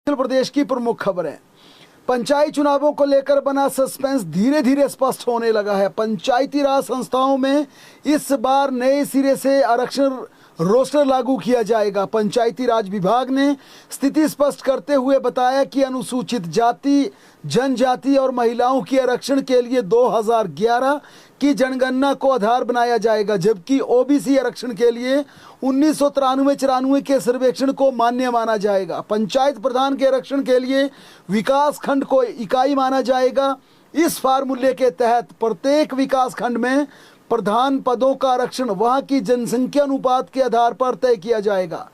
हिमाचल प्रदेश की प्रमुख खबरें। पंचायत चुनावों को लेकर बना सस्पेंस धीरे धीरे स्पष्ट होने लगा है। पंचायती राज संस्थाओं में इस बार नए सिरे से आरक्षण रोस्टर लागू किया जाएगा। पंचायती राज विभाग ने स्थिति स्पष्ट करते हुए बताया कि अनुसूचित जाति, जनजाति और महिलाओं की आरक्षण के लिए 2011 की जनगणना को आधार बनाया जाएगा, जबकि ओबीसी आरक्षण के लिए 1993-94 के सर्वेक्षण को मान्य माना जाएगा। पंचायत प्रधान के आरक्षण के लिए विकास खंड को इकाई माना जाएगा। इस फार्मूले के तहत प्रत्येक विकास खंड में प्रधान पदों का आरक्षण वहां की जनसंख्या अनुपात के आधार पर तय किया जाएगा।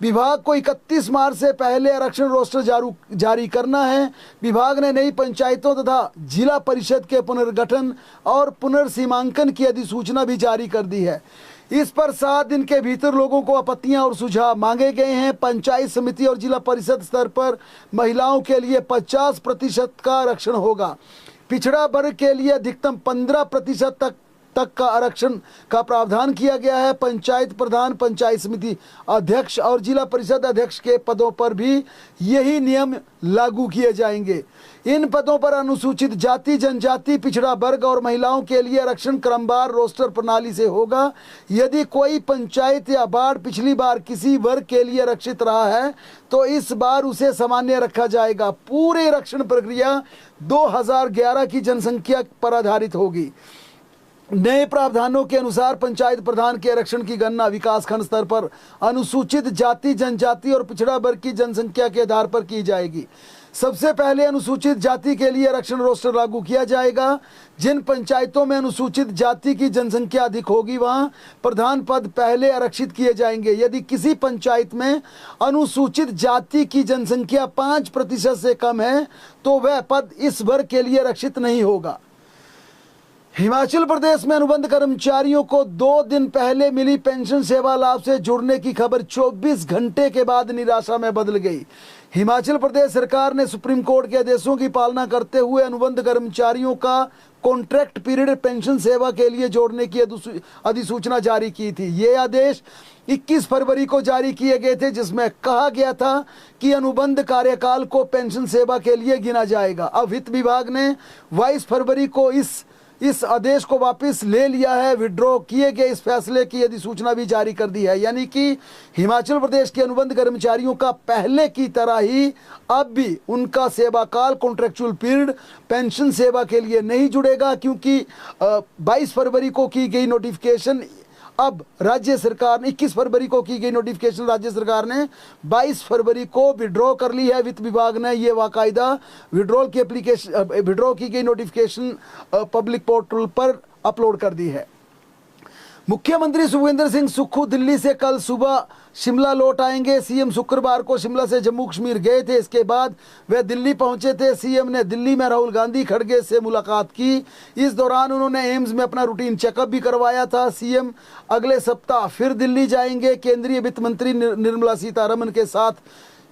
विभाग को 31 मार्च से पहले आरक्षण रोस्टर जारी करना है। विभाग ने नई पंचायतों तथा जिला परिषद के पुनर्गठन और पुनर्सीमांकन की अधिसूचना भी जारी कर दी है। इस पर 7 दिन के भीतर लोगों को आपत्तियां और सुझाव मांगे गए हैं। पंचायत समिति और जिला परिषद स्तर पर महिलाओं के लिए 50% का आरक्षण होगा। पिछड़ा वर्ग के लिए अधिकतम 15% तक का आरक्षण का प्रावधान किया गया है। पंचायत प्रधान, पंचायत समिति अध्यक्ष और जिला परिषद अध्यक्ष के पदों पर भी यही नियम लागू किए जाएंगे। इन पदों पर अनुसूचित जाति, जनजाति, पिछड़ा वर्ग और महिलाओं के लिए आरक्षण क्रमवार रोस्टर प्रणाली से होगा। यदि कोई पंचायत या वार्ड पिछली बार किसी वर्ग के लिए आरक्षित रहा है तो इस बार उसे सामान्य रखा जाएगा। पूरी आरक्षण प्रक्रिया 2011 की जनसंख्या पर आधारित होगी। नए प्रावधानों के अनुसार पंचायत प्रधान के आरक्षण की गणना विकासखंड स्तर पर अनुसूचित जाति, जनजाति और पिछड़ा वर्ग की जनसंख्या के आधार पर की जाएगी। सबसे पहले अनुसूचित जाति के लिए आरक्षण रोस्टर लागू किया जाएगा। जिन पंचायतों में अनुसूचित जाति की जनसंख्या अधिक होगी वहां प्रधान पद पहले आरक्षित किए जाएंगे। यदि किसी पंचायत में अनुसूचित जाति की जनसंख्या 5% से कम है तो वह पद इस वर्ग के लिए आरक्षित नहीं होगा। हिमाचल प्रदेश में अनुबंध कर्मचारियों को 2 दिन पहले मिली पेंशन सेवा लाभ से जुड़ने की खबर 24 घंटे के बाद निराशा में बदल गई। हिमाचल प्रदेश सरकार ने सुप्रीम कोर्ट के आदेशों की पालना करते हुए अनुबंध कर्मचारियों का कॉन्ट्रैक्ट पीरियड पेंशन सेवा के लिए जोड़ने की अधिसूचना जारी की थी। ये आदेश 21 फरवरी को जारी किए गए थे, जिसमें कहा गया था कि अनुबंध कार्यकाल को पेंशन सेवा के लिए गिना जाएगा। अब वित्त विभाग ने 22 फरवरी को इस आदेश को वापस ले लिया है। विड्रॉ किए गए इस फैसले की अधिसूचना भी जारी कर दी है। यानी कि हिमाचल प्रदेश के अनुबंध कर्मचारियों का पहले की तरह ही अब भी उनका सेवा काल, कॉन्ट्रेक्चुअल पीरियड पेंशन सेवा के लिए नहीं जुड़ेगा, क्योंकि 22 फरवरी को की गई नोटिफिकेशन अब राज्य सरकार ने 21 फरवरी को की गई नोटिफिकेशन राज्य सरकार ने 22 फरवरी को विड्रॉ कर ली है। वित्त विभाग ने ये बाकायदा विड्रॉ की गई नोटिफिकेशन पब्लिक पोर्टल पर अपलोड कर दी है। मुख्यमंत्री सुखविंदर सिंह सुक्खू दिल्ली से कल सुबह शिमला लौट आएंगे। सीएम शुक्रवार को शिमला से जम्मू कश्मीर गए थे। इसके बाद वे दिल्ली पहुंचे थे। सीएम ने दिल्ली में राहुल गांधी खड़गे से मुलाकात की। इस दौरान उन्होंने एम्स में अपना रूटीन चेकअप भी करवाया था। सीएम अगले सप्ताह फिर दिल्ली जाएंगे। केंद्रीय वित्त मंत्री निर्मला सीतारमण के साथ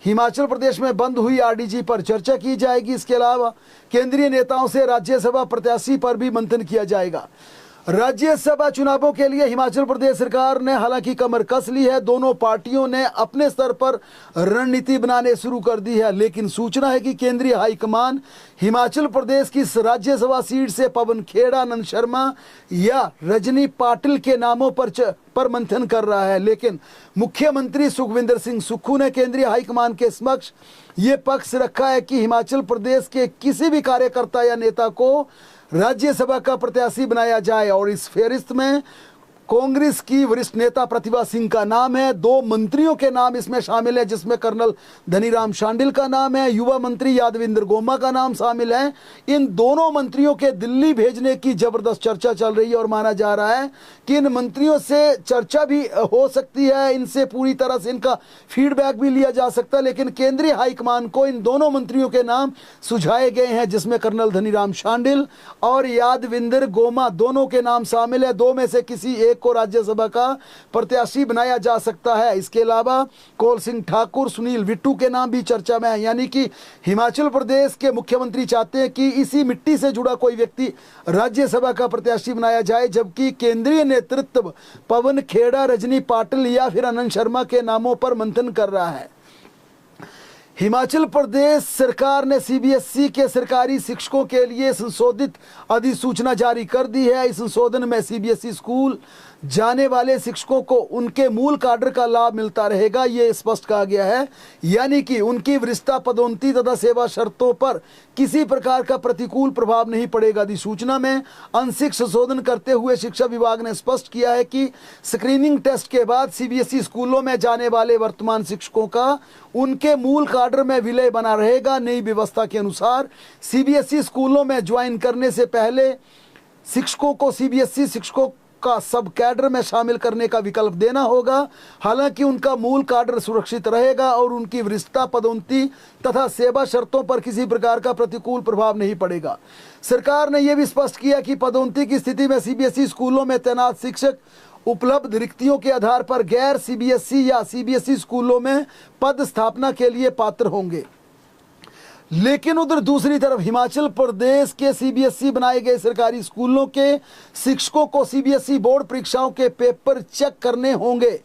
हिमाचल प्रदेश में बंद हुई आरडीजी पर चर्चा की जाएगी। इसके अलावा केंद्रीय नेताओं से राज्यसभा प्रत्याशी पर भी मंथन किया जाएगा। राज्यसभा चुनावों के लिए हिमाचल प्रदेश सरकार ने हालांकि कमर कस ली है। दोनों पार्टियों ने अपने स्तर पर रणनीति बनाने शुरू कर दी है, लेकिन सूचना है कि केंद्रीय हाईकमान हिमाचल प्रदेश की राज्यसभा सीट से पवन खेड़ा, आनंद शर्मा या रजनी पाटिल के नामों पर मंथन कर रहा है। लेकिन मुख्यमंत्री सुखविंदर सिंह सुक्खू ने केंद्रीय हाईकमान के समक्ष ये पक्ष रखा है कि हिमाचल प्रदेश के किसी भी कार्यकर्ता या नेता को राज्यसभा का प्रत्याशी बनाया जाए, और इस फहरिस्त में कांग्रेस की वरिष्ठ नेता प्रतिभा सिंह का नाम है। 2 मंत्रियों के नाम इसमें शामिल है, जिसमें कर्नल धनीराम शांडिल का नाम है, युवा मंत्री यादविंद्र गोमा का नाम शामिल है। इन दोनों मंत्रियों के दिल्ली भेजने की जबरदस्त चर्चा चल रही है और माना जा रहा है कि इन मंत्रियों से चर्चा भी हो सकती है, इनसे पूरी तरह से इनका फीडबैक भी लिया जा सकता है। लेकिन केंद्रीय हाईकमान को इन दोनों मंत्रियों के नाम सुझाए गए हैं, जिसमें कर्नल धनीराम शांडिल और यादविंद्र गोमा दोनों के नाम शामिल है। 2 में से किसी एक को राज्यसभा का प्रत्याशी बनाया जा सकता है। इसके अलावा कौल सिंह ठाकुर, सुनील विट्टू के नाम भी चर्चा में है। यानी कि हिमाचल प्रदेश के मुख्यमंत्री चाहते हैं कि इसी मिट्टी से जुड़ा कोई व्यक्ति राज्यसभा का प्रत्याशी बनाया जाए, जबकि केंद्रीय नेतृत्व पवन खेड़ा, रजनी पाटिल या फिर आनंद शर्मा के नामों पर मंथन कर रहा है। हिमाचल प्रदेश सरकार ने सीबीएसई के सरकारी शिक्षकों के लिए संशोधित अधिसूचना जारी कर दी है। इस संशोधन में सीबीएसई स्कूल जाने वाले शिक्षकों को उनके मूल काडर का लाभ मिलता रहेगा, ये स्पष्ट कहा गया है। यानी कि उनकी वरिष्ठता, पदोन्नति तथा सेवा शर्तों पर किसी प्रकार का प्रतिकूल प्रभाव नहीं पड़ेगा। अधिसूचना में आंशिक संशोधन करते हुए शिक्षा विभाग ने स्पष्ट किया है कि स्क्रीनिंग टेस्ट के बाद सीबीएसई स्कूलों में जाने वाले वर्तमान शिक्षकों का उनके मूल काडर में विलय बना रहेगा। नई व्यवस्था के अनुसार सीबीएसई स्कूलों में ज्वाइन करने से पहले शिक्षकों को सीबीएसई शिक्षकों का सब कैडर में शामिल करने का विकल्प देना होगा। हालांकि उनका मूल काडर सुरक्षित रहेगा और उनकी वरिष्ठता, पदोन्नति तथा सेवा शर्तों पर किसी प्रकार का प्रतिकूल प्रभाव नहीं पड़ेगा। सरकार ने यह भी स्पष्ट किया कि पदोन्नति की स्थिति में सीबीएसई स्कूलों में तैनात शिक्षक उपलब्ध रिक्तियों के आधार पर गैर सीबीएसई या सीबीएसई स्कूलों में पद स्थापना के लिए पात्र होंगे। लेकिन उधर दूसरी तरफ हिमाचल प्रदेश के सीबीएसई बनाए गए सरकारी स्कूलों के शिक्षकों को सीबीएसई बोर्ड परीक्षाओं के पेपर चेक करने होंगे।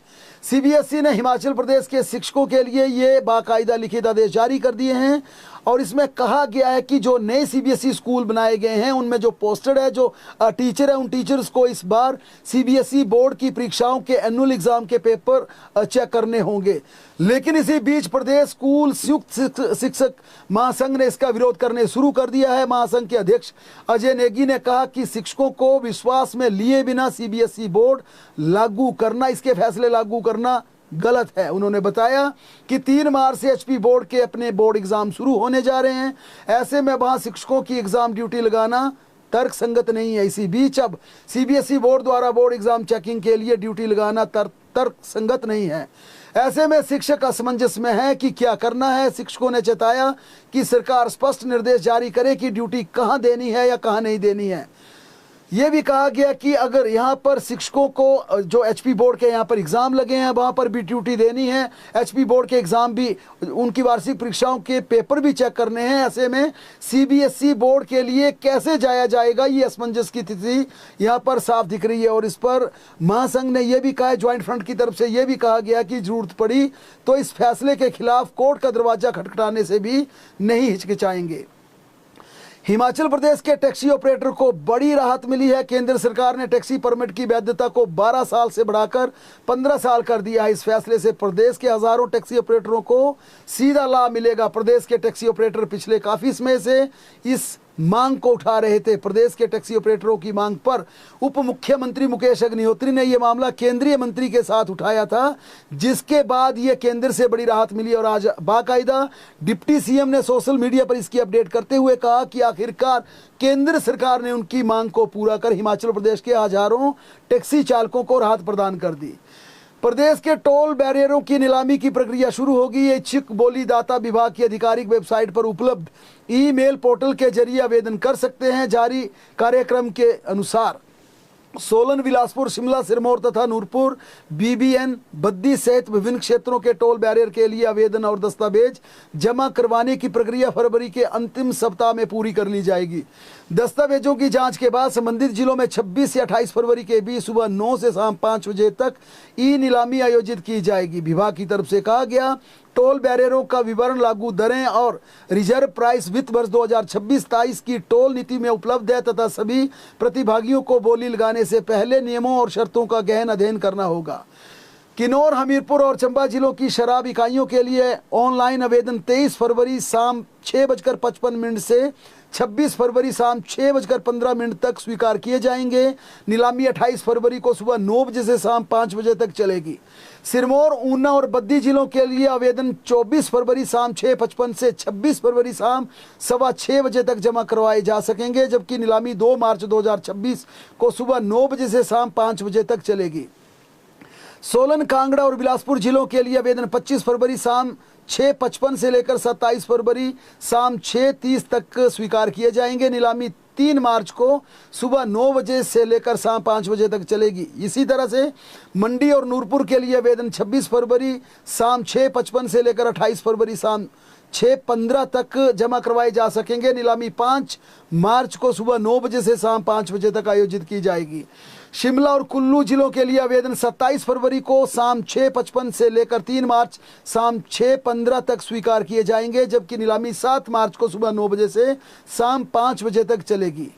सीबीएसई ने हिमाचल प्रदेश के शिक्षकों के लिए ये बाकायदा लिखित आदेश जारी कर दिए हैं और इसमें कहा गया है कि जो नए सीबीएसई स्कूल बनाए गए हैं उनमें जो पोस्टेड है, जो टीचर है, उन टीचर्स को इस बार सीबीएसई बोर्ड की परीक्षाओं के एनुअल एग्जाम के पेपर चेक करने होंगे। लेकिन इसी बीच प्रदेश स्कूल संयुक्त शिक्षक महासंघ ने इसका विरोध करने शुरू कर दिया है। महासंघ के अध्यक्ष अजय नेगी ने कहा कि शिक्षकों को विश्वास में लिए बिना सीबीएसई बोर्ड लागू करना, इसके फैसले लागू करना गलत है। उन्होंने बताया कि 3 मार्च से एचपी बोर्ड के अपने बोर्ड एग्जाम शुरू होने जा रहे हैं। ऐसे में वहां शिक्षकों की एग्जाम ड्यूटी लगाना तर्क संगत नहीं है। इसी बीच अब सीबीएसई बोर्ड द्वारा बोर्ड एग्जाम चेकिंग के लिए ड्यूटी लगाना तर्क संगत नहीं है। ऐसे में शिक्षक असमंजस में है कि क्या करना है। शिक्षकों ने चेताया कि सरकार स्पष्ट निर्देश जारी करे कि ड्यूटी कहां देनी है या कहां नहीं देनी है। ये भी कहा गया कि अगर यहाँ पर शिक्षकों को जो एचपी बोर्ड के यहाँ पर एग्ज़ाम लगे हैं वहाँ पर भी ड्यूटी देनी है, एचपी बोर्ड के एग्ज़ाम भी, उनकी वार्षिक परीक्षाओं के पेपर भी चेक करने हैं। ऐसे में सीबीएसई बोर्ड के लिए कैसे जाया जाएगा, ये असमंजस की स्थिति यहाँ पर साफ दिख रही है। और इस पर महासंघ ने यह भी कहा है, ज्वाइंट फ्रंट की तरफ से यह भी कहा गया कि जरूरत पड़ी तो इस फैसले के खिलाफ कोर्ट का दरवाजा खटखटाने से भी नहीं हिचकिचाएंगे। हिमाचल प्रदेश के टैक्सी ऑपरेटर को बड़ी राहत मिली है। केंद्र सरकार ने टैक्सी परमिट की वैधता को 12 साल से बढ़ाकर 15 साल कर दिया है। इस फैसले से प्रदेश के हजारों टैक्सी ऑपरेटरों को सीधा लाभ मिलेगा। प्रदेश के टैक्सी ऑपरेटर पिछले काफ़ी समय से इस मांग को उठा रहे थे। प्रदेश के टैक्सी ऑपरेटरों की मांग पर उप मुख्यमंत्री मुकेश अग्निहोत्री ने यह मामला केंद्रीय मंत्री के साथ उठाया था, जिसके बाद ये केंद्र से बड़ी राहत मिली। और आज बाकायदा डिप्टी सीएम ने सोशल मीडिया पर इसकी अपडेट करते हुए कहा कि आखिरकार केंद्र सरकार ने उनकी मांग को पूरा कर हिमाचल प्रदेश के हजारों टैक्सी चालकों को राहत प्रदान कर दी। प्रदेश के टोल बैरियरों की नीलामी की प्रक्रिया शुरू होगी। इच्छुक बोलीदाता विभाग की आधिकारिक वेबसाइट पर उपलब्ध ईमेल पोर्टल के जरिए आवेदन कर सकते हैं। जारी कार्यक्रम के अनुसार सोलन, बिलासपुर, शिमला, सिरमौर तथा नूरपुर, बीबीएन, बद्दी सहित विभिन्न क्षेत्रों के टोल बैरियर के लिए आवेदन और दस्तावेज जमा करवाने की प्रक्रिया फरवरी के अंतिम सप्ताह में पूरी कर ली जाएगी। दस्तावेजों की जांच के बाद संबंधित जिलों में 26 से 28 फरवरी के बीच सुबह 9 से शाम 5 बजे तक ई नीलामी आयोजित की जाएगी। विभाग की तरफ से कहा गया, टोल बैरियरों का विवरण, लागू दरें और रिजर्व प्राइस वित्त वर्ष 2026-23 की टोल नीति में उपलब्ध है तथा सभी प्रतिभागियों को बोली लगाने से पहले नियमों और शर्तों का गहन अध्ययन करना होगा। किन्नौर, हमीरपुर और चंबा जिलों की शराब इकाइयों के लिए ऑनलाइन आवेदन 23 फरवरी शाम 6:55 से 26 फरवरी शाम 6:15 तक स्वीकार किए जाएंगे। नीलामी 28 फरवरी को सुबह 9 बजे से शाम 5 बजे तक चलेगी। सिरमौर, ऊना और बद्दी जिलों के लिए आवेदन 24 फरवरी शाम 6:55 से 26 फरवरी शाम 6:15 बजे तक जमा करवाए जा सकेंगे, जबकि नीलामी 2 मार्च 2026 को सुबह 9 बजे से शाम 5 बजे तक चलेगी। सोलन, कांगड़ा और बिलासपुर जिलों के लिए आवेदन 25 फरवरी शाम 6:55 से लेकर 27 फरवरी शाम 6:30 तक स्वीकार किए जाएंगे। नीलामी 3 मार्च को सुबह 9 बजे से लेकर शाम 5 बजे तक चलेगी। इसी तरह से मंडी और नूरपुर के लिए आवेदन 26 फरवरी शाम 6:55 से लेकर 28 फरवरी शाम 6:15 तक जमा करवाए जा सकेंगे। नीलामी 5 मार्च को सुबह 9 बजे से शाम 5 बजे तक आयोजित की जाएगी। शिमला और कुल्लू जिलों के लिए आवेदन 27 फरवरी को शाम 6:55 से लेकर 3 मार्च शाम 6:15 तक स्वीकार किए जाएंगे, जबकि नीलामी 7 मार्च को सुबह 9 बजे से शाम 5 बजे तक चलेगी।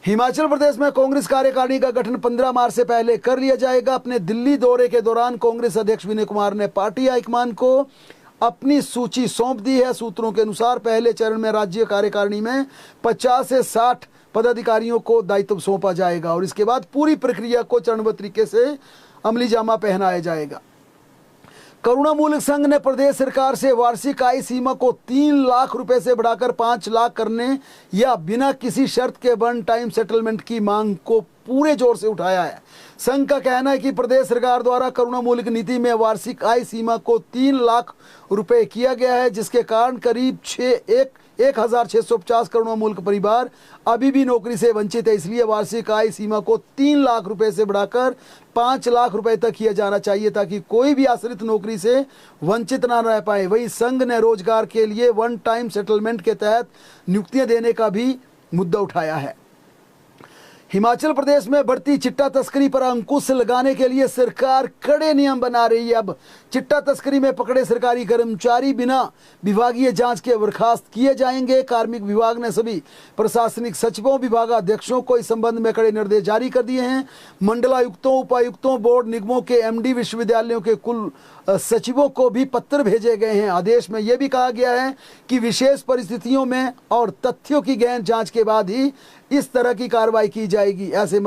हिमाचल प्रदेश में कांग्रेस कार्यकारिणी का गठन 15 मार्च से पहले कर लिया जाएगा। अपने दिल्ली दौरे के दौरान कांग्रेस अध्यक्ष विनय कुमार ने पार्टी हाईकमान को अपनी सूची सौंप दी है। सूत्रों के अनुसार पहले चरण में राज्य कार्यकारिणी में 50 से 60 पदाधिकारियों को दायित्व सौंपा जाएगा और इसके बाद पूरी प्रक्रिया को चरणबद्ध तरीके से अमली जामा पहनाया जाएगा। करुणामूलक संघ ने प्रदेश सरकार से वार्षिक आय सीमा को 3 लाख रुपए से बढ़ाकर 5 लाख करने या बिना किसी शर्त के वन टाइम सेटलमेंट की मांग को पूरे जोर से उठाया है। संघ का कहना है कि प्रदेश सरकार द्वारा करुणामूलक नीति में वार्षिक आय सीमा को 3 लाख रुपए किया गया है, जिसके कारण करीब 1650 करुणामूलक परिवार अभी भी नौकरी से वंचित है। इसलिए वार्षिक आय सीमा को 3 लाख रुपए से बढ़ाकर 5 लाख रुपए तक किया जाना चाहिए, ताकि कोई भी आश्रित नौकरी से वंचित ना रह पाए। वहीं संघ ने रोजगार के लिए वन टाइम सेटलमेंट के तहत नियुक्तियां देने का भी मुद्दा उठाया है। हिमाचल प्रदेश में बढ़ती चिट्टा तस्करी पर अंकुश लगाने के लिए सरकार कड़े नियम बना रही है। अब चिट्टा तस्करी में पकड़े सरकारी कर्मचारी बिना विभागीय जांच के बर्खास्त किए जाएंगे। कार्मिक विभाग ने सभी प्रशासनिक सचिवों, विभागाध्यक्षों को इस संबंध में कड़े निर्देश जारी कर दिए हैं। मंडलायुक्तों, उपायुक्तों, बोर्ड निगमों के एमडी, विश्वविद्यालयों के कुल सचिवों को भी पत्र भेजे गए हैं। आदेश में यह भी कहा गया है कि विशेष परिस्थितियों में और तथ्यों की गहन जांच के बाद ही इस तरह की कार्रवाई की जाएगी। ऐसे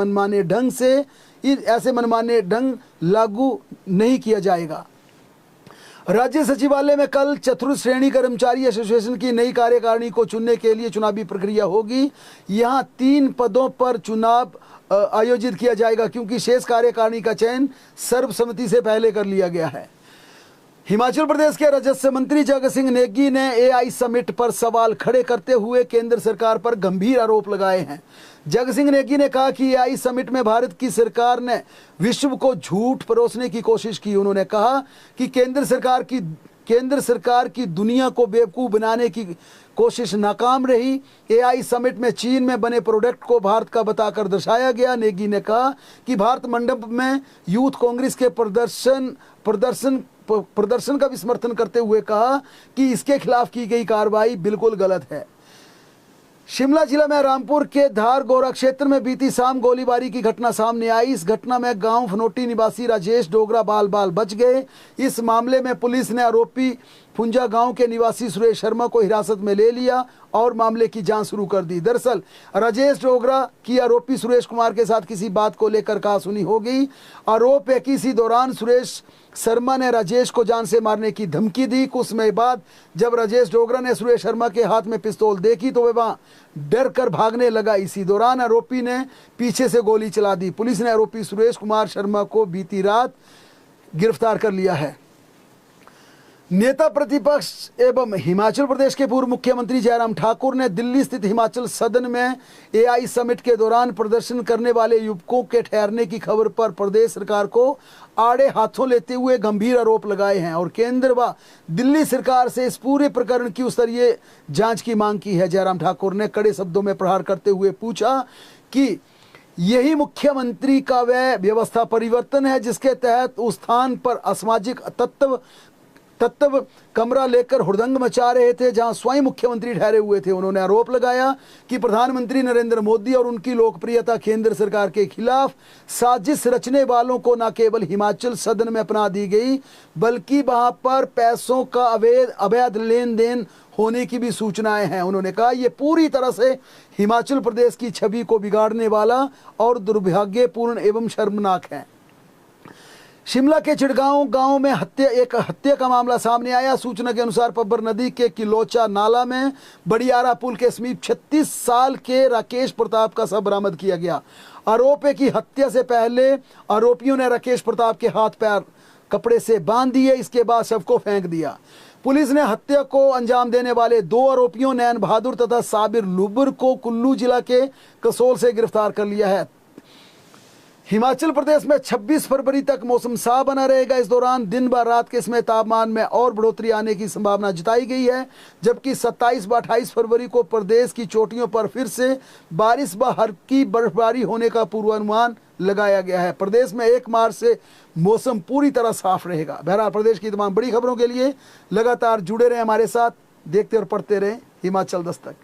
मनमाने ढंग लागू नहीं किया जाएगा। राज्य सचिवालय में कल चतुर्थ श्रेणी कर्मचारी एसोसिएशन की नई कार्यकारिणी को चुनने के लिए चुनावी प्रक्रिया होगी। यहाँ 3 पदों पर चुनाव आयोजित किया जाएगा, क्योंकि शेष कार्यकारिणी का चयन सर्वसम्मति से पहले कर लिया गया है। हिमाचल प्रदेश के राजस्व मंत्री जगत सिंह नेगी ने एआई समिट पर सवाल खड़े करते हुए केंद्र सरकार पर गंभीर आरोप लगाए हैं। जगत सिंह नेगी ने कहा कि एआई समिट में भारत की सरकार ने विश्व को झूठ परोसने की कोशिश की। उन्होंने कहा कि केंद्र सरकार की दुनिया को बेवकूफ़ बनाने की कोशिश नाकाम रही। एआई समिट में चीन में बने प्रोडक्ट को भारत का बताकर दर्शाया गया। नेगी ने कहा कि भारत मंडप में यूथ कांग्रेस के प्रदर्शन का भी समर्थन करते हुए कहा कि इसके खिलाफ की गई कार्रवाई बिल्कुल गलत है। शिमला जिला में रामपुर के धार गौरा क्षेत्र में बीती शाम गोलीबारी की घटना सामने आई। इस घटना में गांव फनोटी निवासी राजेश डोगरा बाल बच गए। इस मामले में पुलिस ने आरोपी फुंजा गांव के निवासी सुरेश शर्मा को हिरासत में ले लिया और मामले की जांच शुरू कर दी। दरअसल राजेश डोगरा की आरोपी सुरेश कुमार के साथ किसी बात को लेकर कहासुनी हो गई। आरोप है कि इसी दौरान सुरेश शर्मा ने राजेश को जान से मारने की धमकी दी। कुछ समय बाद जब राजेश डोगरा ने सुरेश शर्मा के हाथ में पिस्तौल देखी तो वह वहां डर कर भागने लगा। इसी दौरान आरोपी ने पीछे से गोली चला दी। पुलिस ने आरोपी सुरेश कुमार शर्मा को बीती रात गिरफ्तार कर लिया है। नेता प्रतिपक्ष एवं हिमाचल प्रदेश के पूर्व मुख्यमंत्री जयराम ठाकुर ने दिल्ली स्थित हिमाचल सदन में एआई समिट के दौरान प्रदर्शन करने वाले युवकों के ठहरने की खबर पर प्रदेश सरकार को आड़े हाथों लेते हुए गंभीर आरोप लगाए हैं और केंद्र व दिल्ली सरकार से इस पूरे प्रकरण की उच्चस्तरीय जांच की मांग की है। जयराम ठाकुर ने कड़े शब्दों में प्रहार करते हुए पूछा कि यही मुख्यमंत्री का वह व्यवस्था परिवर्तन है जिसके तहत उस स्थान पर असामाजिक तत्व कमरा लेकर हुड़दंग मचा रहे थे जहां स्वयं मुख्यमंत्री ठहरे हुए थे। उन्होंने आरोप लगाया कि प्रधानमंत्री नरेंद्र मोदी और उनकी लोकप्रियता केंद्र सरकार के खिलाफ साजिश रचने वालों को न केवल हिमाचल सदन में अपना दी गई बल्कि वहां पर पैसों का अवैध लेन देन होने की भी सूचनाएं हैं। उन्होंने कहा यह पूरी तरह से हिमाचल प्रदेश की छवि को बिगाड़ने वाला और दुर्भाग्यपूर्ण एवं शर्मनाक है। शिमला के चिड़गांव गांव में एक हत्या का मामला सामने आया। सूचना के अनुसार पब्बर नदी के किलोचा नाला में बड़ियारा पुल के समीप 36 साल के राकेश प्रताप का शव बरामद किया गया। आरोप है कि हत्या से पहले आरोपियों ने राकेश प्रताप के हाथ पैर कपड़े से बांध दिए, इसके बाद शव को फेंक दिया। पुलिस ने हत्या को अंजाम देने वाले 2 आरोपियों नैन बहादुर तथा साबिर लुबर को कुल्लू जिला के कसोल से गिरफ्तार कर लिया है। हिमाचल प्रदेश में 26 फरवरी तक मौसम साफ बना रहेगा। इस दौरान दिन व रात के समय तापमान में और बढ़ोतरी आने की संभावना जताई गई है, जबकि 27 व 28 फरवरी को प्रदेश की चोटियों पर फिर से बारिश व हल्की बर्फबारी होने का पूर्वानुमान लगाया गया है। प्रदेश में 1 मार्च से मौसम पूरी तरह साफ रहेगा। बहरहाल प्रदेश की तमाम बड़ी खबरों के लिए लगातार जुड़े रहें हमारे साथ, देखते और पढ़ते रहें हिमाचल दस्तक।